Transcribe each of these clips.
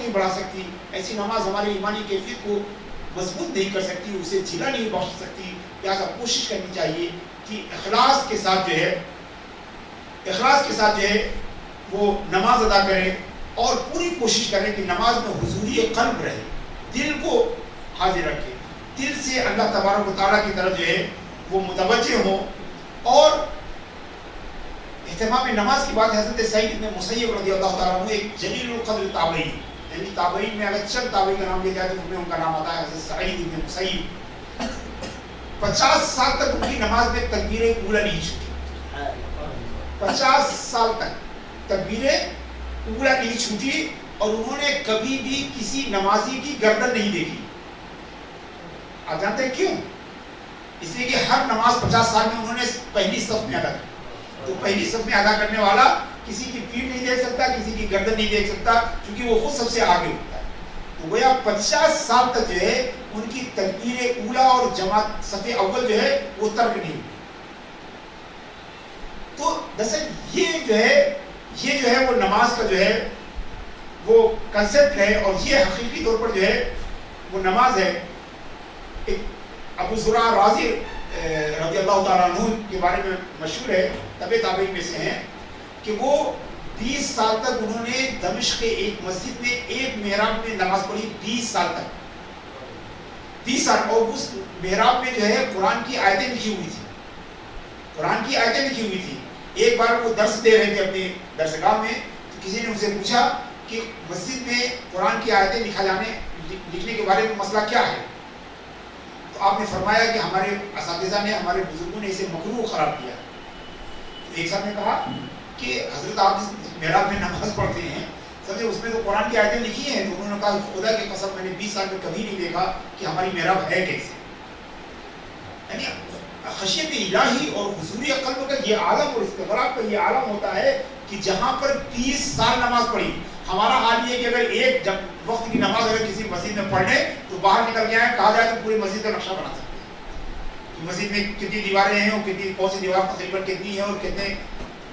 نہیں بڑھا سکتی، ایسی نماز ہماری ایمانی کیفیت کو مضبوط نہیں کر سکتی، اسے جھلا نہیں بخش سکتی. لہٰذا کوشش کرنی چاہیے کہ اخلاص کے ساتھ جو ہے وہ نماز ادا کریں، اور پوری کوشش کریں کہ نماز میں حضوری قلب رہے، دل کو حاضر رکھے، دل سے اللہ تبارک و تعالیٰ کی طرف جو ہے وہ متوجہ ہوں. اور اہتمام نماز کی بات حضرت سعید بن مسیب رضی اللہ تعالیٰ عنہ ایک جلیل القدر تابعی، یعنی تابعین میں اگر چند تابعی کا نام لے جائے تو ان میں ان کا نام آتا ہے حضرت سعید بن مسیب. 50 سال تک ان کی نماز میں تکبیر اولیٰ نہیں چھوٹی، 50 سال تک تکبیر اولیٰ نہیں چھوٹی، اور انہوں نے کبھی بھی کسی نمازی کی گردن نہیں دیکھی. آپ جانتے ہیں کیوں؟ اس لیے کہ ہر نماز 50 سال میں انہوں نے پہلی صف میں ادا کی. تو پہلی صف میں ادا کرنے والا کسی کی پیٹھ نہیں دیکھ سکتا، کسی کی گردن نہیں دیکھ سکتا، کیونکہ وہ خود سب سے آگے ہوتا ہے. تو گویا 50 سال تک جو ہے ان کی تکبیر اولیٰ اور جماعت صف اول جو ہے وہ ترک نہیں ہوئی. تو دراصل یہ جو ہے وہ نماز کا جو ہے وہ کنسپٹ ہے، اور یہ حقیقی طور پر جو ہے وہ نماز ہے. ایک ابو زرع رازی رضی اللہ تعالیٰ عنہ کے بارے میں مشہور ہے، تبع تابعین میں سے ہیں، کہ وہ 20 سال تک انہوں نے دمشق کے ایک مسجد میں ایک محراب میں نماز پڑھی. 20 سال تک، 20 سال. اور اس محراب میں جو ہے قرآن کی آیتیں لکھی ہوئی تھی، قرآن کی آیتیں لکھی ہوئی تھی. ایک بار وہ درس دے رہے تھے اپنے درسگاہ میں، تو کسی نے ان سے پوچھا کہ مسجد میں قرآن کی آیتیں لکھنے کے بارے میں مسئلہ کیا ہے؟ تو آپ نے فرمایا کہ ہمارے اساتذہ نے، ہمارے بزرگوں نے اسے مکروہ قرار دیا. ایک صاحب نے کہا کہ حضرت آپ جس محراب میں نماز پڑھتے ہیں سمجھے اس میں تو قرآن کی آیتیں لکھی ہیں. تو انہوں نے کہا خدا کی قسم میں نے 20 سال میں کبھی نہیں دیکھا کہ ہماری محراب ہے کیسے. یعنی خشیت الہی اور حضور قلب کا یہ عالم اور استغراق کا یہ عالم ہوتا ہے کہ جہاں پر 20 سال نماز پڑھی. ہمارا حال یہ ہے کہ اگر ایک وقت کی نماز اگر کسی مسجد میں پڑھ لیں تو باہر نکل کے آئے، کہا جائے تو پوری مسجد کا نقشہ بنا سکتے ہیں. مسجد میں کتنی دیواریں ہیں اور کون سی دیوار تقریباً کتنی ہے اور کتنے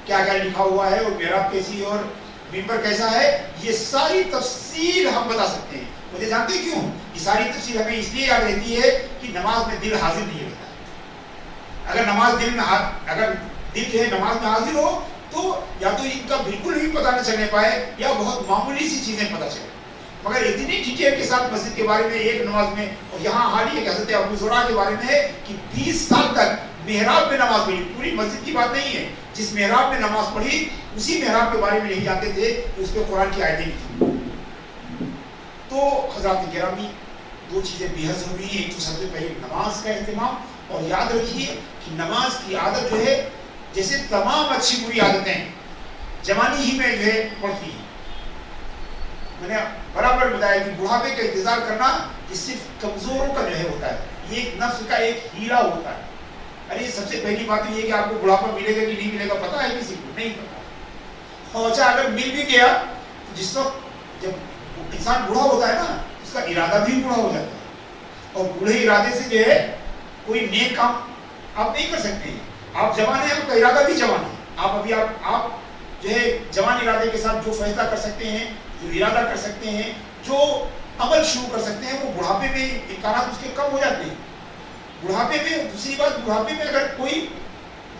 کیا کیا لکھا ہوا ہے اور محراب کیسی ہے اور ممبر کیسا ہے، یہ ساری تفصیل ہم بتا سکتے ہیں. مجھے جانتے ہیں کیوں؟ یہ ساری تفصیل ہمیں اس لیے یاد رہتی ہے کہ نماز میں دل حاضر نہیں ہوتا. اگر اگر دل جو ہے نماز میں حاضر ہو تو یا تو ان کا بالکل بھی پتہ نہ چلنے پائے یا بہت معمولی سی چیزیں پتہ چلے. مگر اتنی ڈیٹیل کے ساتھ مسجد کے بارے میں ایک نماز میں، اور یہاں حال ہی کہ حضرت ابو زرع کے بارے میں ہے کہ 20 سال تک محراب میں نماز پڑھی. پوری مسجد کی بات نہیں ہے، جس محراب میں نماز پڑھی اسی محراب کے بارے میں نہیں جانتے تھے کہ اس پہ قرآن کی آیتیں لکھی. تو حضرات گرامی، دو چیزیں بے حد ضروری ہیں. ایک تو سب سے پہلے نماز کا اہتمام، اور یاد رکھیے کہ نماز کی عادت جو ہے جیسے تمام اچھی بری عادتیں جوانی ہی میں جو ہے پڑتی ہیں. میں نے برابر بتایا کہ بڑھاپے کا انتظار کرنا یہ صرف کمزوروں کا جو ہے ہوتا ہے، یہ ایک نفس کا ایک ہیرا ہوتا ہے. ارے سب سے پہلی بات یہ ہے کہ آپ کو بڑھاپا ملے گا کہ نہیں ملے گا پتہ ہے کسی کو نہیں پتا. اور اچھا اگر مل بھی گیا تو جس وقت جب انسان بوڑھا ہوتا ہے نا اس کا ارادہ بھی بوڑھا ہو جاتا ہے، اور بوڑھے ارادے سے جو ہے کوئی نیک کام آپ نہیں کر سکتے ہیں. آپ جوان ہیں، آپ کا ارادہ بھی جوان ہے. آپ جو ہے جوان ارادے کے ساتھ جو فیصلہ کر سکتے ہیں، جو ارادہ کر سکتے ہیں، جو عمل شروع کر سکتے ہیں، وہ بڑھاپے میں امکانات اس کے کم ہو جاتے ہیں. بڑھاپے میں دوسری بات، بڑھاپے میں اگر کوئی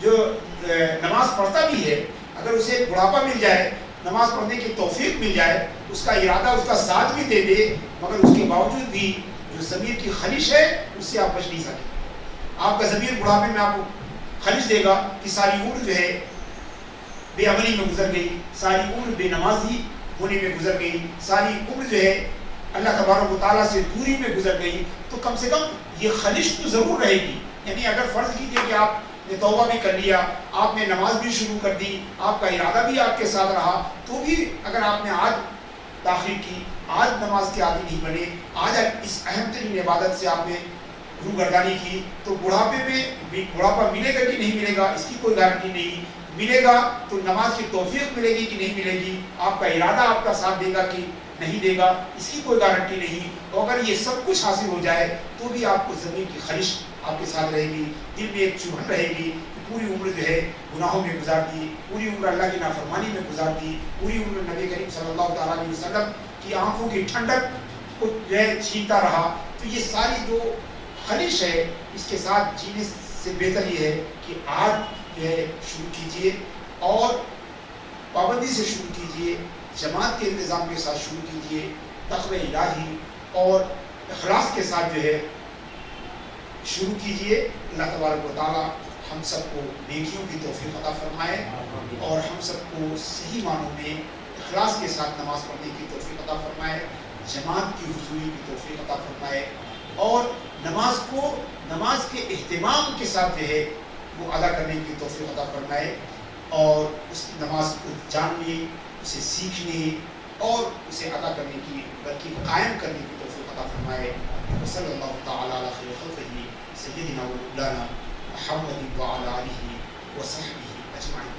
جو نماز پڑھتا بھی ہے، اگر اسے بڑھاپا مل جائے، نماز پڑھنے کی توفیق مل جائے، اس کا ارادہ اس کا ساتھ بھی دے دے، مگر اس کے باوجود بھی جو ضمیر کی خلش ہے اس سے آپ بچ نہیں سکتے. آپ کا ضمیر بڑھاپے میں آپ کو خلش دے گا کہ ساری عمر جو ہے بے عملی میں گزر گئی، ساری عمر بے نمازی ہونے میں گزر گئی، ساری عمر جو ہے اللہ تبارک و تعالیٰ سے دوری میں گزر گئی. تو کم سے کم یہ خلش تو ضرور رہے گی. یعنی اگر فرض کیجیے کہ آپ نے توبہ بھی کر لیا، آپ نے نماز بھی شروع کر دی، آپ کا ارادہ بھی آپ کے ساتھ رہا، تو بھی اگر آپ نے آج تاخیر کی، آج نماز کے عادی نہیں بنے، آج اس اہم ترین عبادت سے آپ نے روگردانی کی، تو بڑھاپے میں بڑھاپا ملے گا کہ نہیں ملے گا اس کی کوئی گارنٹی نہیں. ملے گا تو نماز کی توفیق ملے گی کہ نہیں ملے گی، آپ کا ارادہ آپ کا ساتھ دے گا کہ نہیں دے گا اس کی کوئی گارنٹی نہیں. اور اگر یہ سب کچھ حاصل ہو جائے تو بھی آپ کو زمین کی خلش آپ کے ساتھ رہے گی، دل میں ایک چبھن رہے گی کہ پوری عمر جو ہے گناہوں میں گزار دی، پوری عمر اللہ کی نافرمانی میں گزار دی، پوری عمر نبی کریم صلی اللہ تعالیٰ علیہ وسلم کی آنکھوں کی ٹھنڈک کو جو ہے چھینتا رہا. تو یہ ساری جو خلش ہے اس کے ساتھ جینے سے بہتر یہ ہے کہ آج جو ہے شروع کیجئے اور پابندی سے شروع کیجئے, جماعت کے انتظام کے ساتھ شروع کیجئے, تقوی الہی اور اخلاص کے ساتھ جو ہے شروع کیجئے. اللہ تبارک و تعالی ہم سب کو نیکیوں کی توفیق عطا فرمائے اور ہم سب کو صحیح معنوں میں اخلاص کے ساتھ نماز پڑھنے کی توفیق عطا فرمائے, جماعت کی حضوری کی توفیق عطا فرمائے اور نماز کو نماز کے اہتمام کے ساتھ جو ہے وہ ادا کرنے کی توفیق عطا فرمائے اور اس نماز کو جاننے, اسے سیکھنے اور اسے ادا کرنے کی بلکہ قائم کرنے کی توفیق عطا فرمائے. صلی اللہ تعالی علی خیر خلقہ سیدنا و مولانا محمد وعلی آلہ وصحبہ اجمعین.